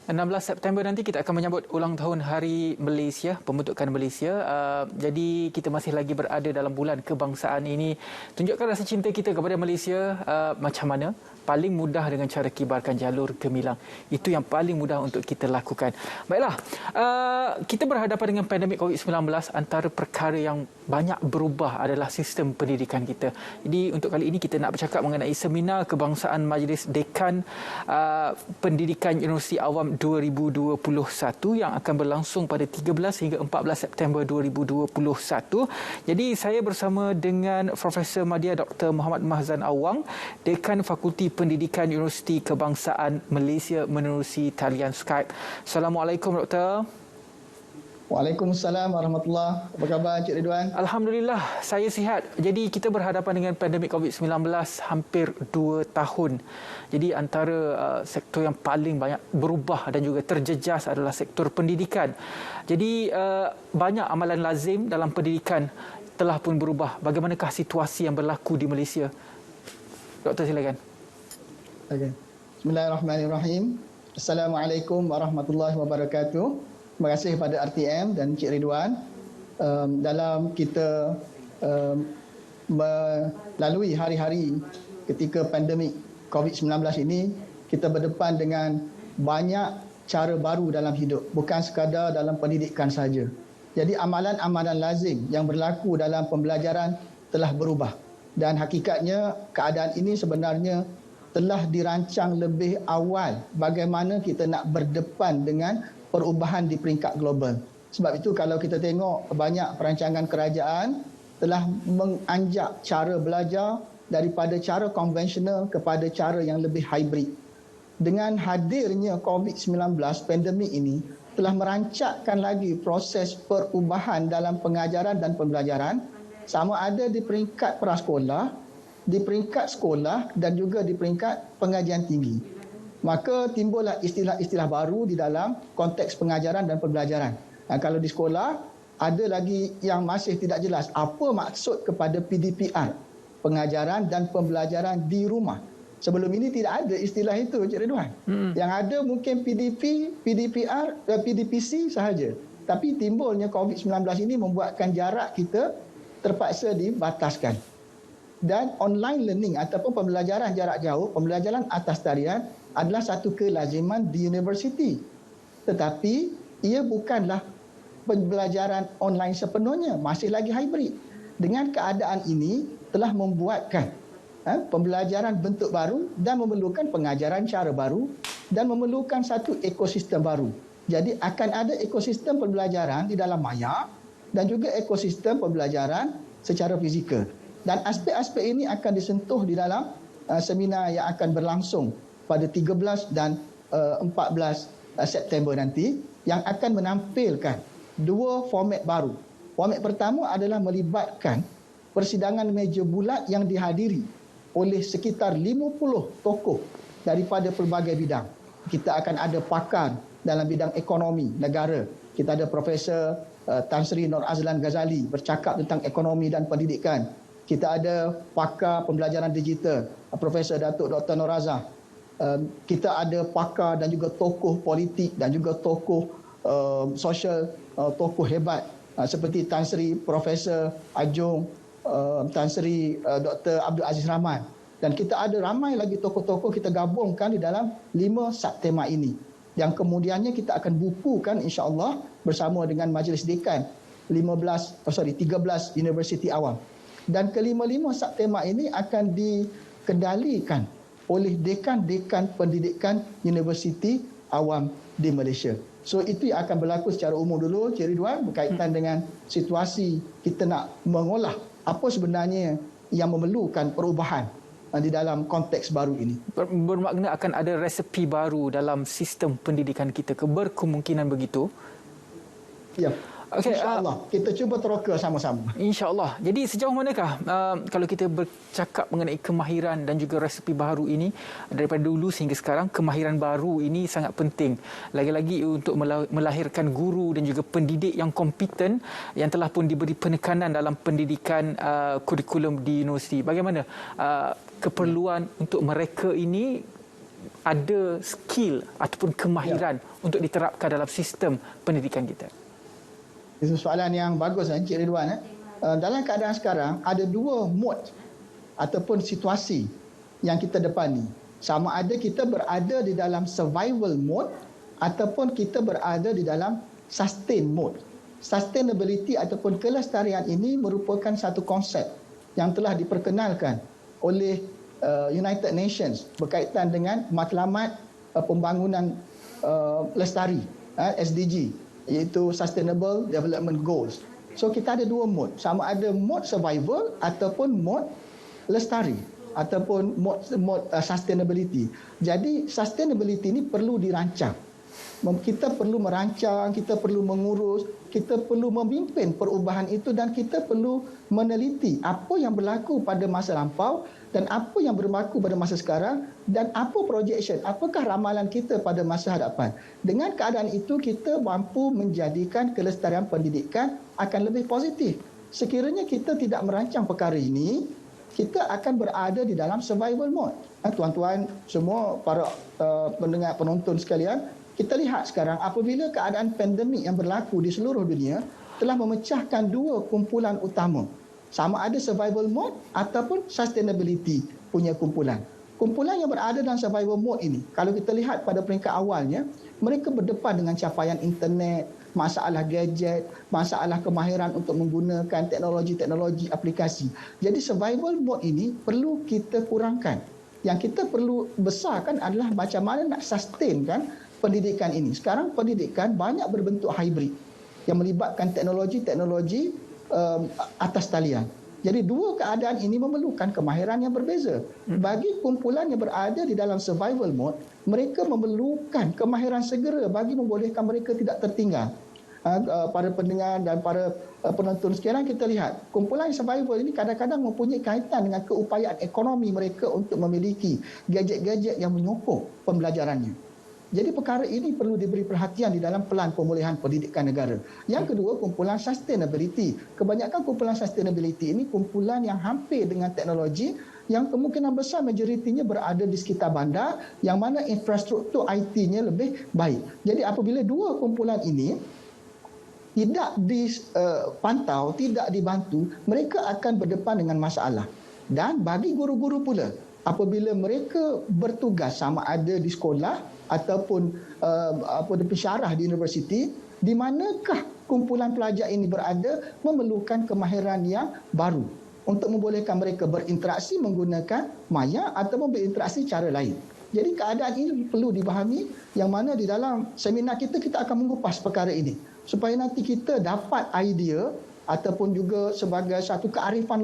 16 September nanti kita akan menyambut ulang tahun Hari Malaysia, pembentukan Malaysia. Jadi kita masih lagi berada dalam bulan kebangsaan ini. Tunjukkan rasa cinta kita kepada Malaysia macam mana. Paling mudah dengan cara kibarkan jalur gemilang. Itu yang paling mudah untuk kita lakukan. Baiklah, kita berhadapan dengan pandemik COVID-19. Antara perkara yang banyak berubah adalah sistem pendidikan kita. Jadi untuk kali ini kita nak bercakap mengenai seminar kebangsaan Majlis Dekan Pendidikan Universiti Awam 2021 yang akan berlangsung pada 13 hingga 14 September 2021. Jadi saya bersama dengan Profesor Madya Dr. Muhammad Mahzan Awang, Dekan Fakulti Pendidikan Universiti Kebangsaan Malaysia menerusi talian Skype. Assalamualaikum Doktor. Waalaikumsalam warahmatullahi. Apa khabar Encik Ridwan? Alhamdulillah, saya sihat. Jadi kita berhadapan dengan pandemik COVID-19 hampir 2 tahun. Jadi antara sektor yang paling banyak berubah dan juga terjejas adalah sektor pendidikan. Jadi banyak amalan lazim dalam pendidikan telah pun berubah. Bagaimanakah situasi yang berlaku di Malaysia? Doktor, silakan. Okay. Bismillahirrahmanirrahim. Assalamualaikum warahmatullahi wabarakatuh. Terima kasih kepada RTM dan Encik Ridwan dalam kita melalui hari-hari ketika pandemik COVID-19 ini, kita berdepan dengan banyak cara baru dalam hidup, bukan sekadar dalam pendidikan saja. Jadi amalan-amalan lazim yang berlaku dalam pembelajaran telah berubah, dan hakikatnya keadaan ini sebenarnya telah dirancang lebih awal bagaimana kita nak berdepan dengan perubahan di peringkat global. Sebab itu kalau kita tengok banyak perancangan kerajaan telah menganjak cara belajar daripada cara konvensional kepada cara yang lebih hybrid. Dengan hadirnya COVID-19 pandemik ini telah merancakkan lagi proses perubahan dalam pengajaran dan pembelajaran, sama ada di peringkat prasekolah, di peringkat sekolah dan juga di peringkat pengajian tinggi. Maka timbullah istilah-istilah baru di dalam konteks pengajaran dan pembelajaran. Kalau di sekolah, ada lagi yang masih tidak jelas apa maksud kepada PDPR, pengajaran dan pembelajaran di rumah. Sebelum ini tidak ada istilah itu, Encik Ridwan. Yang ada mungkin PDP, PDPR, PDPC sahaja. Tapi timbulnya COVID-19 ini membuatkan jarak kita terpaksa dibataskan. Dan online learning ataupun pembelajaran jarak jauh, pembelajaran atas talian adalah satu kelaziman di universiti. Tetapi ia bukanlah pembelajaran online sepenuhnya, masih lagi hybrid. Dengan keadaan ini telah membuatkan pembelajaran bentuk baru dan memerlukan pengajaran cara baru dan memerlukan satu ekosistem baru. Jadi akan ada ekosistem pembelajaran di dalam maya dan juga ekosistem pembelajaran secara fizikal. Dan aspek-aspek ini akan disentuh di dalam seminar yang akan berlangsung pada 13 dan 14 September nanti, yang akan menampilkan dua format baru. Format pertama adalah melibatkan persidangan meja bulat yang dihadiri oleh sekitar 50 tokoh daripada pelbagai bidang. Kita akan ada pakar dalam bidang ekonomi negara. Kita ada Profesor Tan Sri Nur Azlan Ghazali bercakap tentang ekonomi dan pendidikan. Kita ada pakar pembelajaran digital, Profesor Datuk Dr. Nur Razak. Kita ada pakar dan juga tokoh politik dan juga tokoh sosial, tokoh hebat seperti Tan Sri Profesor Ajung, Tan Sri Dr. Abdul Aziz Rahman. Dan kita ada ramai lagi tokoh-tokoh kita gabungkan di dalam 5 subtema ini, yang kemudiannya kita akan bukukan insya-Allah bersama dengan Majlis Dekan 13 Universiti Awam. Dan kelima-lima subtema ini akan dikendalikan oleh dekan-dekan pendidikan Universiti Awam di Malaysia. So itu yang akan berlaku secara umum dulu, Cik Ridwan, berkaitan dengan situasi kita nak mengolah apa sebenarnya yang memerlukan perubahan di dalam konteks baru ini. Bermakna akan ada resepi baru dalam sistem pendidikan kita ke? Berkemungkinan begitu? Ya. Okay, InsyaAllah. Kita cuba teroka sama-sama. InsyaAllah. Jadi sejauh manakah kalau kita bercakap mengenai kemahiran dan juga resepi baru ini, daripada dulu sehingga sekarang, kemahiran baru ini sangat penting. Lagi-lagi untuk melahirkan guru dan juga pendidik yang kompeten, yang telah pun diberi penekanan dalam pendidikan kurikulum di universiti. Bagaimana keperluan untuk mereka ini ada skill ataupun kemahiran untuk diterapkan dalam sistem pendidikan kita? Itu soalan yang bagus, Encik Ridwan. Dalam keadaan sekarang, ada dua mode ataupun situasi yang kita depani. Sama ada kita berada di dalam survival mode ataupun kita berada di dalam sustain mode. Sustainability ataupun kelestarian ini merupakan satu konsep yang telah diperkenalkan oleh United Nations berkaitan dengan matlamat pembangunan lestari, SDG, iaitu Sustainable Development Goals. So kita ada dua mode, sama ada mode survival ataupun mode lestari ataupun mode sustainability. Jadi sustainability ini perlu dirancang. Kita perlu merancang, kita perlu mengurus, kita perlu memimpin perubahan itu dan kita perlu meneliti apa yang berlaku pada masa lampau dan apa yang berlaku pada masa sekarang dan apa projection, apakah ramalan kita pada masa hadapan. Dengan keadaan itu, kita mampu menjadikan kelestarian pendidikan akan lebih positif. Sekiranya kita tidak merancang perkara ini, kita akan berada di dalam survival mode. Tuan-tuan semua, para pendengar, penonton sekalian, kita lihat sekarang apabila keadaan pandemik yang berlaku di seluruh dunia telah memecahkan dua kumpulan utama. Sama ada survival mode ataupun sustainability punya kumpulan. Kumpulan yang berada dalam survival mode ini, kalau kita lihat pada peringkat awalnya, mereka berdepan dengan capaian internet, masalah gadget, masalah kemahiran untuk menggunakan teknologi-teknologi aplikasi. Jadi survival mode ini perlu kita kurangkan. Yang kita perlu besarkan adalah macam mana nak sustainkan pendidikan ini. Sekarang pendidikan banyak berbentuk hybrid yang melibatkan teknologi-teknologi atas talian. Jadi dua keadaan ini memerlukan kemahiran yang berbeza. Bagi kumpulan yang berada di dalam survival mode, mereka memerlukan kemahiran segera bagi membolehkan mereka tidak tertinggal. Para pendengar dan para penonton sekalian, kita lihat kumpulan survival ini kadang-kadang mempunyai kaitan dengan keupayaan ekonomi mereka untuk memiliki gadget-gadget yang menyokong pembelajarannya. Jadi perkara ini perlu diberi perhatian di dalam pelan pemulihan pendidikan negara. Yang kedua, kumpulan sustainability. Kebanyakan kumpulan sustainability ini kumpulan yang hampir dengan teknologi yang kemungkinan besar majoritinya berada di sekitar bandar yang mana infrastruktur IT-nya lebih baik. Jadi apabila dua kumpulan ini tidak dipantau, tidak dibantu, mereka akan berdepan dengan masalah. Dan bagi guru-guru pula, apabila mereka bertugas sama ada di sekolah ataupun pensyarah di universiti, di manakah kumpulan pelajar ini berada, memerlukan kemahiran yang baru untuk membolehkan mereka berinteraksi menggunakan maya atau berinteraksi cara lain. Jadi keadaan ini perlu dipahami, yang mana di dalam seminar kita akan mengupas perkara ini supaya nanti kita dapat idea ataupun juga sebagai satu kearifan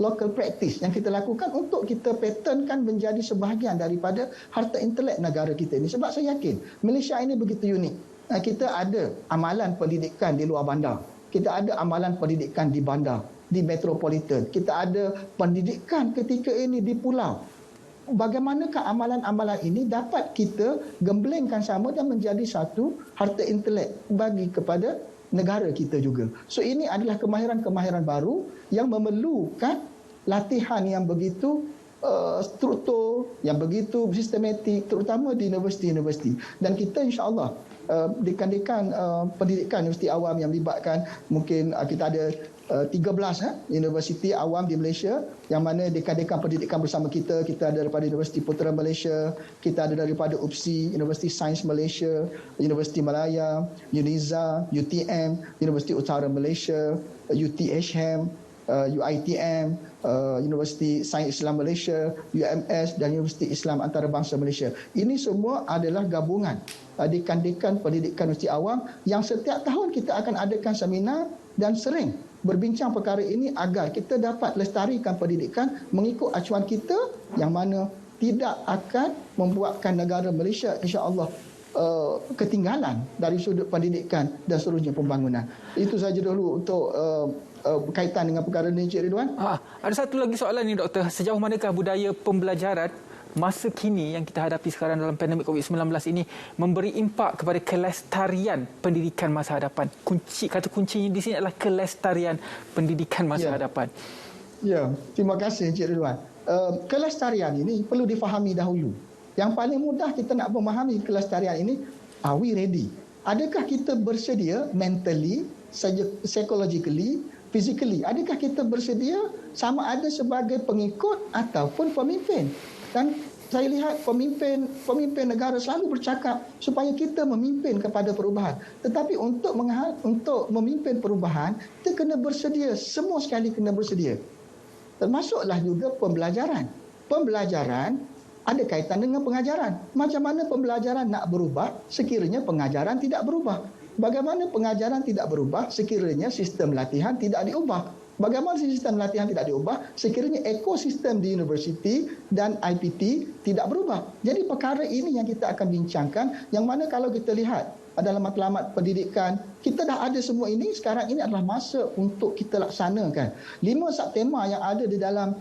local practice yang kita lakukan untuk kita patternkan menjadi sebahagian daripada harta intelek negara kita ini. Sebab saya yakin Malaysia ini begitu unik. Kita ada amalan pendidikan di luar bandar. Kita ada amalan pendidikan di bandar, di metropolitan. Kita ada pendidikan ketika ini di pulau. Bagaimanakah amalan-amalan ini dapat kita gemblengkan sama dan menjadi satu harta intelek bagi kepada negara kita juga. So ini adalah kemahiran-kemahiran baru yang memerlukan latihan yang begitu struktur, yang begitu sistematik, terutama di universiti-universiti. Dan kita insya-Allah dekan-dekan pendidikan universiti awam yang melibatkan, mungkin kita ada 13 universiti awam di Malaysia, yang mana dekan-dekan pendidikan bersama kita ada daripada Universiti Putra Malaysia, kita ada daripada UPSI, Universiti Sains Malaysia, Universiti Malaya, UNIZA, UTM, Universiti Utara Malaysia, UTHM, UITM, Universiti Sains Islam Malaysia, UMS dan Universiti Islam Antarabangsa Malaysia. Ini semua adalah gabungan dekan-dekan pendidikan universiti awam yang setiap tahun kita akan adakan seminar dan sering berbincang perkara ini agar kita dapat lestarikan pendidikan mengikut acuan kita, yang mana tidak akan membuatkan negara Malaysia insya-Allah ketinggalan dari sudut pendidikan dan seterusnya pembangunan. Itu saja dulu untuk berkaitan dengan perkara ini, Encik Ridwan. Ada satu lagi soalan ni, Doktor. Sejauh manakah budaya pembelajaran masa kini yang kita hadapi sekarang dalam pandemik COVID-19 ini memberi impak kepada kelestarian pendidikan masa hadapan? Kata kuncinya di sini adalah kelestarian pendidikan masa hadapan. Ya, terima kasih, Encik Ridwan. Kelestarian ini perlu difahami dahulu. Yang paling mudah kita nak memahami kelestarian ini, are we ready? Adakah kita bersedia mentally, psychologically, physically? Adakah kita bersedia sama ada sebagai pengikut ataupun pemimpin? Dan saya lihat pemimpin negara selalu bercakap supaya kita memimpin kepada perubahan. Tetapi untuk memimpin perubahan, kita kena bersedia, semua sekali kena bersedia. Termasuklah juga pembelajaran. Pembelajaran ada kaitan dengan pengajaran. Macam mana pembelajaran nak berubah sekiranya pengajaran tidak berubah? Bagaimana pengajaran tidak berubah sekiranya sistem latihan tidak diubah? Bagaimana sistem latihan tidak diubah sekiranya ekosistem di universiti dan IPT tidak berubah? Jadi perkara ini yang kita akan bincangkan, yang mana kalau kita lihat dalam matlamat pendidikan, kita dah ada semua ini. Sekarang ini adalah masa untuk kita laksanakan. 5 subtema yang ada di dalam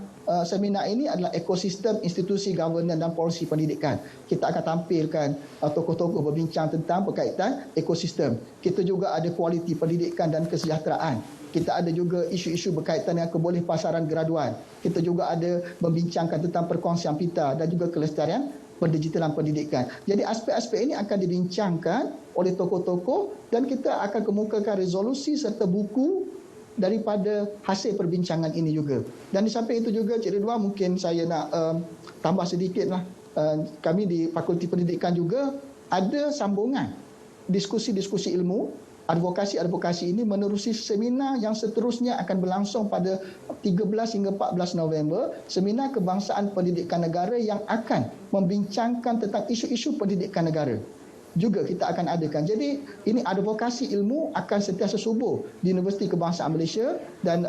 seminar ini adalah ekosistem, institusi, governance dan polisi pendidikan. Kita akan tampilkan tokoh-tokoh berbincang tentang berkaitan ekosistem. Kita juga ada kualiti pendidikan dan kesejahteraan. Kita ada juga isu-isu berkaitan dengan kebolehpasaran graduan. Kita juga ada membincangkan tentang perkongsian pita dan juga kelestarian pendigitalan pendidikan. Jadi aspek-aspek ini akan dibincangkan oleh tokoh-tokoh dan kita akan kemukakan resolusi serta buku daripada hasil perbincangan ini juga. Dan di samping itu juga, Cik Ridwan, mungkin saya nak tambah sedikitlah. Kami di Fakulti Pendidikan juga ada sambungan diskusi-diskusi ilmu. Advokasi-advokasi ini menerusi seminar yang seterusnya akan berlangsung pada 13 hingga 14 November, seminar kebangsaan pendidikan negara yang akan membincangkan tentang isu-isu pendidikan negara. Juga kita akan adakan. Jadi ini advokasi ilmu akan sentiasa subuh di Universiti Kebangsaan Malaysia dan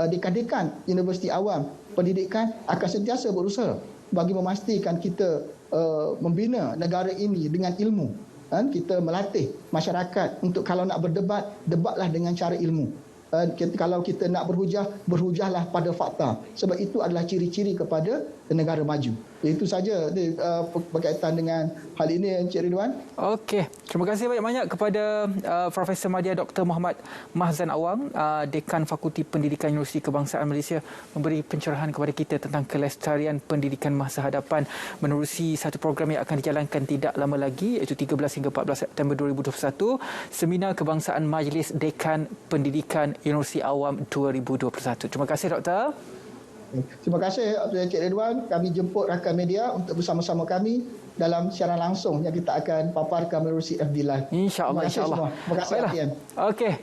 dekan-dekan Universiti Awam Pendidikan akan sentiasa berusaha bagi memastikan kita membina negara ini dengan ilmu. Kita melatih masyarakat untuk kalau nak berdebat, debatlah dengan cara ilmu. Kalau kita nak berhujah, berhujahlah pada fakta. Sebab itu adalah ciri-ciri kepada negara maju. Itu saja berkaitan dengan hal ini, Encik Ridwan. Okey, terima kasih banyak-banyak kepada Profesor Madya Dr. Muhammad Mahzan Awang, Dekan Fakulti Pendidikan Universiti Kebangsaan Malaysia, memberi pencerahan kepada kita tentang kelestarian pendidikan masa hadapan menerusi satu program yang akan dijalankan tidak lama lagi, iaitu 13 hingga 14 September 2021, Seminar Kebangsaan Majlis Dekan Pendidikan Universiti Awam 2021. Terima kasih, Doktor. Terima kasih Encik Ridwan. Kami jemput rakan media untuk bersama-sama kami dalam siaran langsung yang kita akan paparkan melalui FB Live. InsyaAllah. Terima kasih semua. Terima kasih. Okey.